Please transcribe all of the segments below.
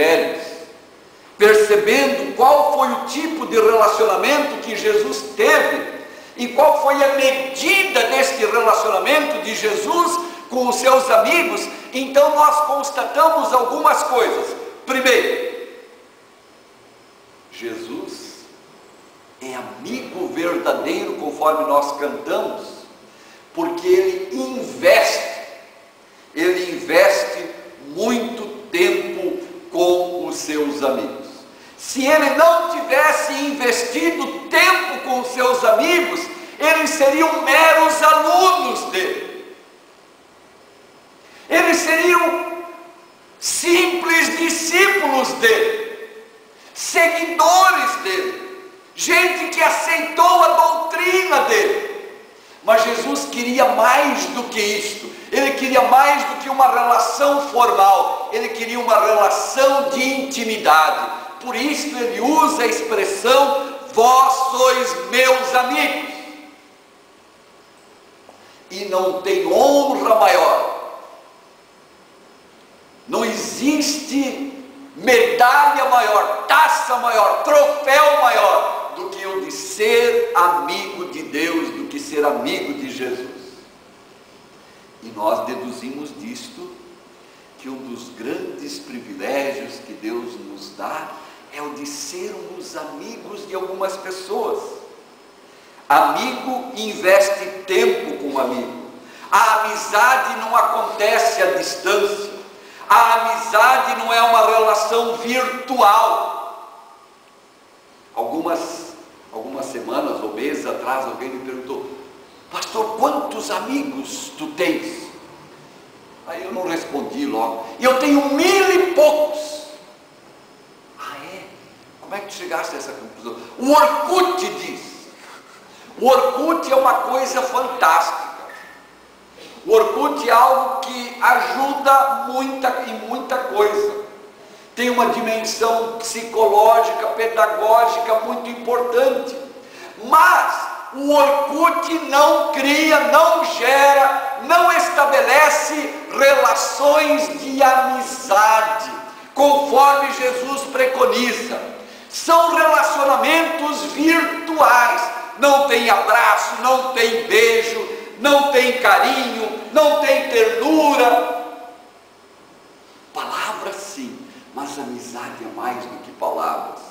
evangelhos, percebendo qual foi o tipo de relacionamento que Jesus teve e qual foi a medida deste relacionamento de Jesus com os seus amigos, então nós constatamos algumas coisas. Primeiro, Jesus é amigo verdadeiro, conforme nós cantamos, porque ele investe muito tempo com os seus amigos. Se ele não tivesse investido tempo com os seus amigos, eles seriam meros alunos dele. Eles seriam simples discípulos dele, seguidores dele, gente que aceitou a doutrina dele. Mas Jesus queria mais do que isto. Ele queria mais do que uma relação formal. Ele queria uma relação de intimidade. Por isso ele usa a expressão: vós sois meus amigos. E não tem honra maior, não existe medalha maior, taça maior, troféu maior do que o de ser amigo de Deus, do que ser amigo de Jesus. E nós deduzimos disto que um dos grandes privilégios que Deus nos dá é o de sermos amigos de algumas pessoas. Amigo investe tempo com um amigo. A amizade não acontece à distância. A amizade não é uma relação virtual. Algumas semanas ou meses atrás, alguém me perguntou: pastor, quantos amigos tu tens? Aí eu não respondi logo. Eu tenho 1000 e poucos. Ah, é? Como é que tu chegaste a essa conclusão? O Orkut diz. O Orkut é uma coisa fantástica. O Orkut é algo que ajuda muita coisa. Tem uma dimensão psicológica, pedagógica muito importante. Mas o Orkut não cria, não gera, não estabelece relações de amizade, conforme Jesus preconiza. São relacionamentos virtuais. Não tem abraço, não tem beijo, não tem carinho, não tem ternura. Palavras sim, mas amizade é mais do que palavras.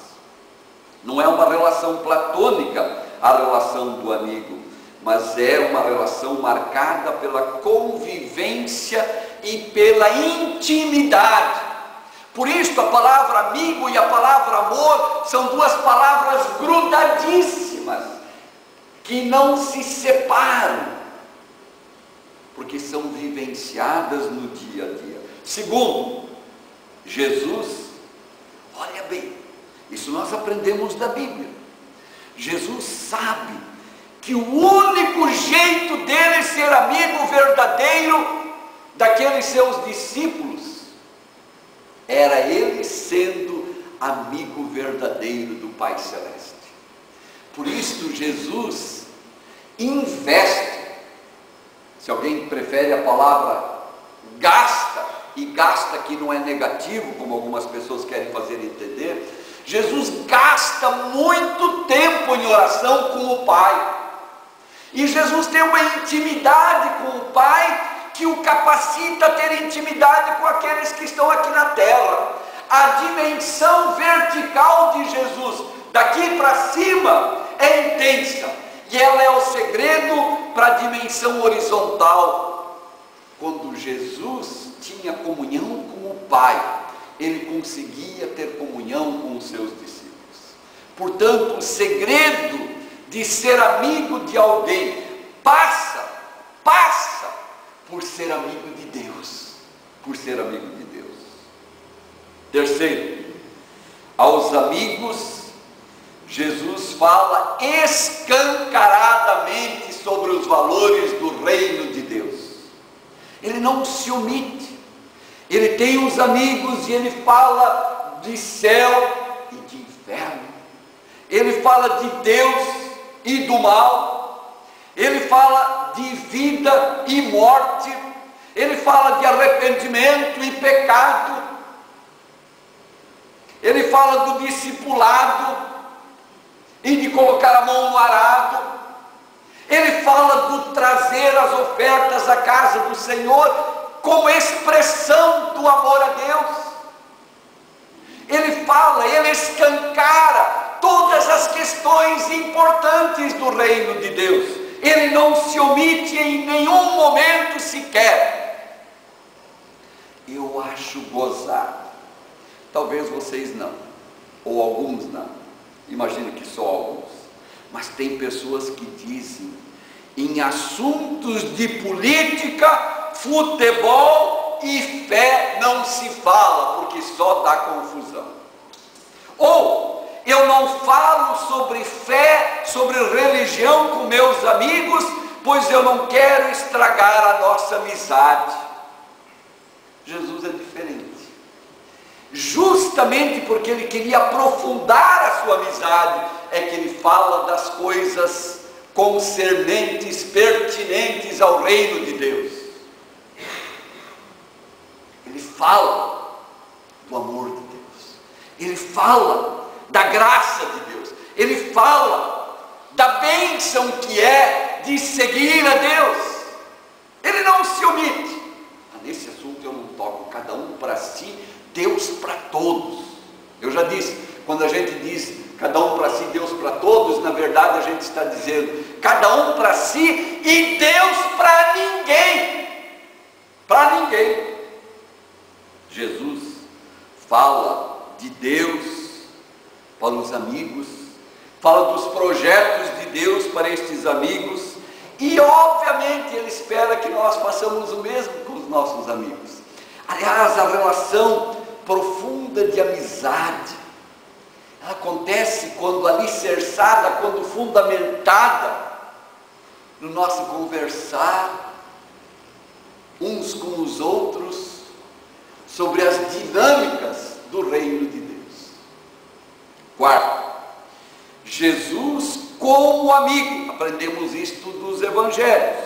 Não é uma relação platônica a relação do amigo, mas é uma relação marcada pela convivência e pela intimidade. Por isso a palavra amigo e a palavra amor são duas palavras grudadíssimas, que não se separam, porque são vivenciadas no dia a dia. Segundo, Jesus, olha bem, isso nós aprendemos da Bíblia. Jesus sabe que o único jeito dele ser amigo verdadeiro daqueles seus discípulos era ele sendo amigo verdadeiro do Pai Celeste. Por isso Jesus investe. Se alguém prefere a palavra gasta, e gasta aqui não é negativo, como algumas pessoas querem fazer entender, Jesus gasta muito tempo em oração com o Pai. E Jesus tem uma intimidade com o Pai que o capacita a ter intimidade com aqueles que estão aqui na terra. A dimensão vertical de Jesus, daqui para cima, é intensa. E ela é o segredo para a dimensão horizontal. Quando Jesus tinha comunhão com o Pai, ele conseguia ter comunhão com os seus discípulos. Portanto, o segredo de ser amigo de alguém passa por ser amigo de Deus. Por ser amigo de Deus. Terceiro, aos amigos, Jesus fala escancaradamente sobre os valores do reino de Deus. Ele não se omite. Ele tem os amigos e ele fala de céu e de inferno. Ele fala de Deus e do mal. Ele fala de vida e morte. Ele fala de arrependimento e pecado. Ele fala do discipulado e de colocar a mão no arado. Ele fala do trazer as ofertas à casa do Senhor como expressão do amor a Deus. Ele fala, ele escancara todas as questões importantes do reino de Deus. Ele não se omite em nenhum momento sequer. Eu acho gozado. Talvez vocês não, ou alguns não. Imagino que só alguns. Mas tem pessoas que dizem, em assuntos de política, futebol e fé não se fala, porque só dá confusão. Ou eu não falo sobre fé, sobre religião com meus amigos, pois eu não quero estragar a nossa amizade. Jesus é diferente. Justamente porque ele queria aprofundar a sua amizade, é que ele fala das coisas concernentes, pertinentes ao reino de Deus. Ele fala do amor de Deus, ele fala da graça de Deus, ele fala da bênção que é de seguir a Deus. Ele não se omite. Nesse assunto eu não toco, cada um para si, Deus para todos. Eu já disse, quando a gente diz cada um para si, Deus para todos, na verdade a gente está dizendo cada um para si e Deus para ninguém. Para ninguém. Jesus fala de Deus para os amigos, fala dos projetos de Deus para estes amigos, e obviamente ele espera que nós façamos o mesmo com os nossos amigos. Aliás, a relação profunda de amizade, ela acontece quando alicerçada, quando fundamentada no nosso conversar uns com os outros sobre as dinâmicas do reino de Deus. Quarto, Jesus como amigo. Aprendemos isto dos evangelhos.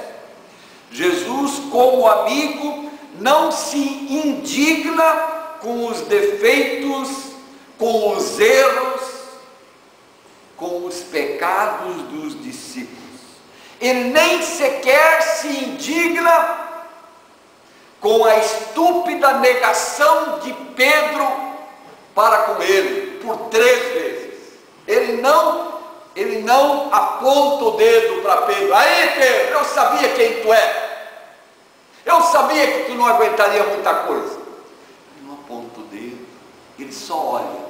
Jesus como amigo não se indigna com os defeitos, com os erros, com os pecados dos discípulos. Ele nem sequer se indigna com a estúpida negação de Pedro para com ele, por 3 vezes. Ele não aponta o dedo para Pedro. Aí Pedro, eu sabia quem tu é. Eu sabia que tu não aguentaria muita coisa. Ele não aponta o dedo, ele só olha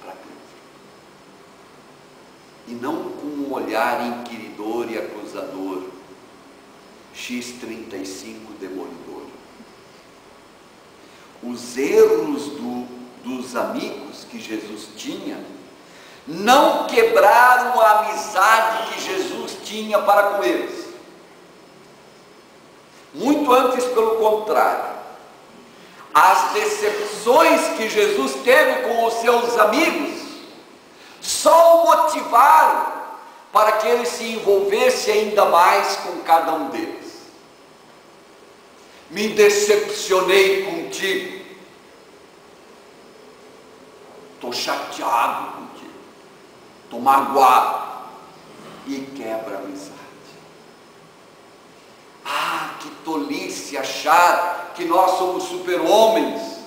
para Pedro. E não com um olhar inquiridor e acusador, X35 demolidor. Os erros dos amigos que Jesus tinha não quebraram a amizade que Jesus tinha para com eles. Muito antes, pelo contrário. As decepções que Jesus teve com os seus amigos só o motivaram para que ele se envolvesse ainda mais com cada um deles. Me decepcionei contigo. Estou chateado contigo. Estou magoado. E quebra a amizade. Ah, que tolice achar que nós somos super-homens,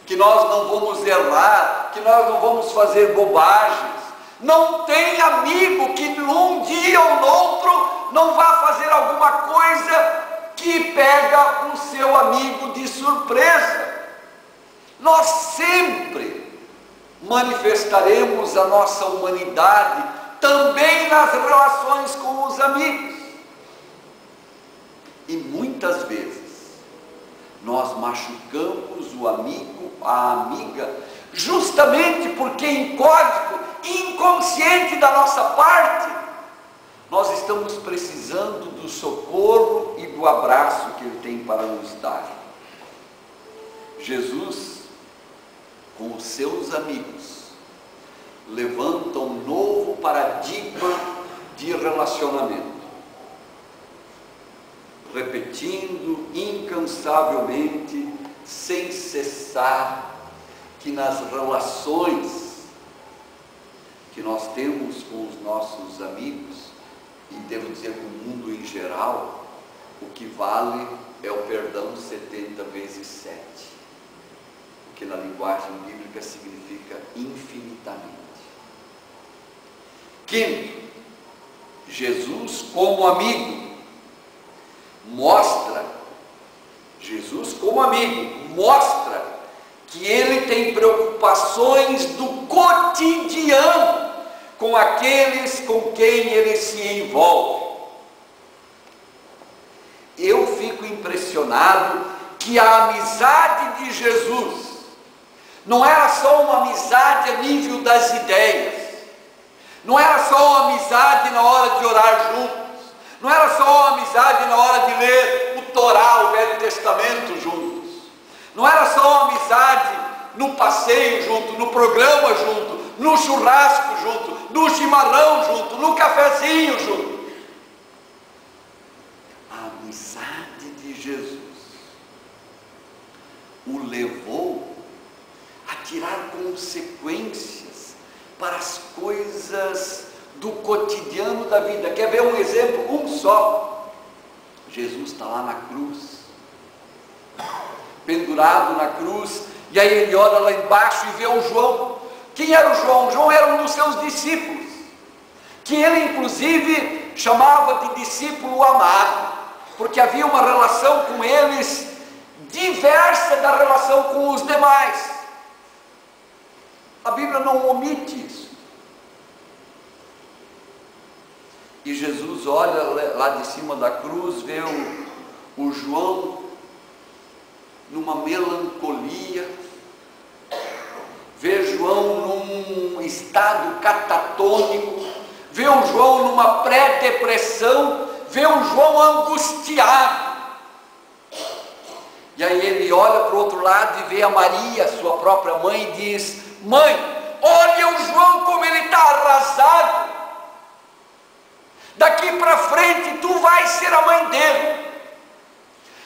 que nós não vamos errar, que nós não vamos fazer bobagens. Não tem amigo que num dia ou no outro não vá fazer alguma coisa que pega o seu amigo de surpresa. Nós sempre manifestaremos a nossa humanidade também nas relações com os amigos. E muitas vezes nós machucamos o amigo, a amiga, justamente porque em código inconsciente da nossa parte, nós estamos precisando do socorro e do abraço que Ele tem para nos dar. Jesus, com os seus amigos, levanta um novo paradigma de relacionamento, repetindo incansavelmente, sem cessar, que nas relações que nós temos com os nossos amigos, e devo dizer com o mundo em geral, o que vale é o perdão 70 vezes 7, o que na linguagem bíblica significa infinitamente. Quinto, Jesus como amigo mostra que ele tem preocupações do cotidiano com aqueles com quem ele se envolve. Eu fico impressionado que a amizade de Jesus não era só uma amizade a nível das ideias, não era só uma amizade na hora de orar juntos, não era só uma amizade na hora de ler o Torá, o Velho Testamento juntos, não era só uma amizade no passeio junto, no programa junto, no churrasco junto, no chimarrão junto, no cafezinho junto. A amizade de Jesus o levou a tirar consequências para as coisas do cotidiano da vida. Quer ver um exemplo? Um só. Jesus está lá na cruz, pendurado na cruz, e aí ele olha lá embaixo e vê o João. Quem era o João? João era um dos seus discípulos, que ele inclusive chamava de discípulo amado, porque havia uma relação com eles diversa da relação com os demais. A Bíblia não omite isso. E Jesus olha lá de cima da cruz, vê o João numa melancolia, vê João num estado catatônico, vê o João numa pré-depressão, vê o João angustiado. E aí ele olha para o outro lado e vê a Maria, sua própria mãe, e diz: mãe, olha o João como ele está arrasado. Daqui para frente tu vais ser a mãe dele.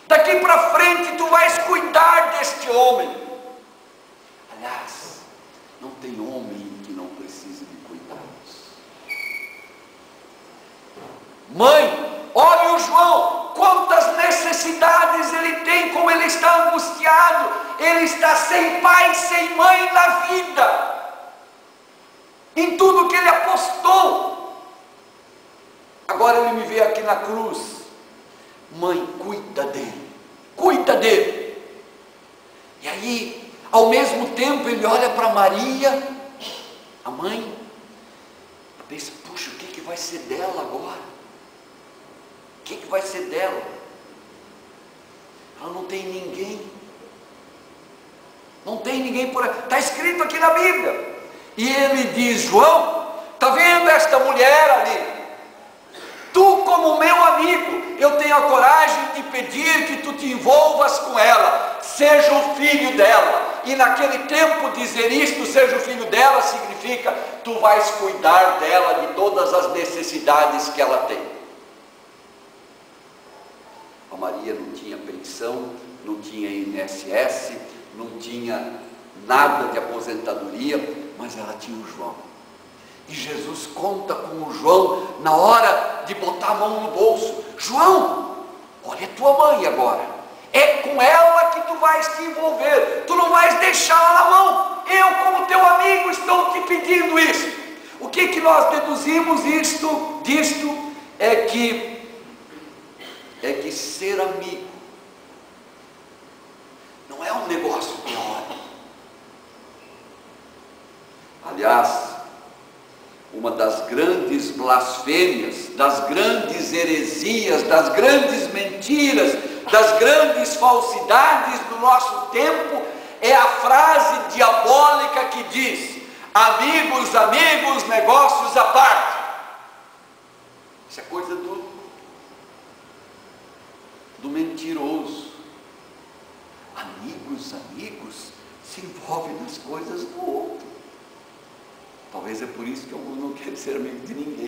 Daqui para frente tu vais cuidar deste homem. Aliás, não tem homem que não precise de cuidados. Mãe, olha o João, quantas necessidades ele tem, como ele está angustiado. Ele está sem pai, sem mãe na vida, em tudo que ele apostou. Agora ele me vê aqui na cruz. Mãe, cuida dele, cuida dele. E aí, ao mesmo tempo, ele olha para Maria, a mãe, e pensa: puxa, o que vai ser dela agora? O que vai ser dela? Ela não tem ninguém. Não tem ninguém por aí. Está escrito aqui na Bíblia. E ele diz: João, está vendo esta mulher ali? Tu, como meu amigo, eu tenho a coragem de pedir que tu te envolvas com ela, seja o filho dela. E naquele tempo dizer isto, seja o filho dela, significa: tu vais cuidar dela, de todas as necessidades que ela tem. A Maria não tinha pensão, não tinha INSS, não tinha nada de aposentadoria, mas ela tinha o João. E Jesus conta com o João na hora de botar a mão no bolso: João, olha a tua mãe agora, é com ela que tu vais te envolver, tu não vais deixá-la na mão. Eu, como teu amigo, estou te pedindo isso. O que nós deduzimos disto é que ser amigo não é um negócio teórico. Aliás, uma das grandes blasfêmias, das grandes heresias, das grandes mentiras, das grandes falsidades do nosso tempo é a frase diabólica que diz: amigos, amigos, negócios à parte. Isso é coisa do mentiroso. Amigos, amigos, se envolvem nas coisas do outro. Talvez é por isso que alguns não querem ser amigo de ninguém.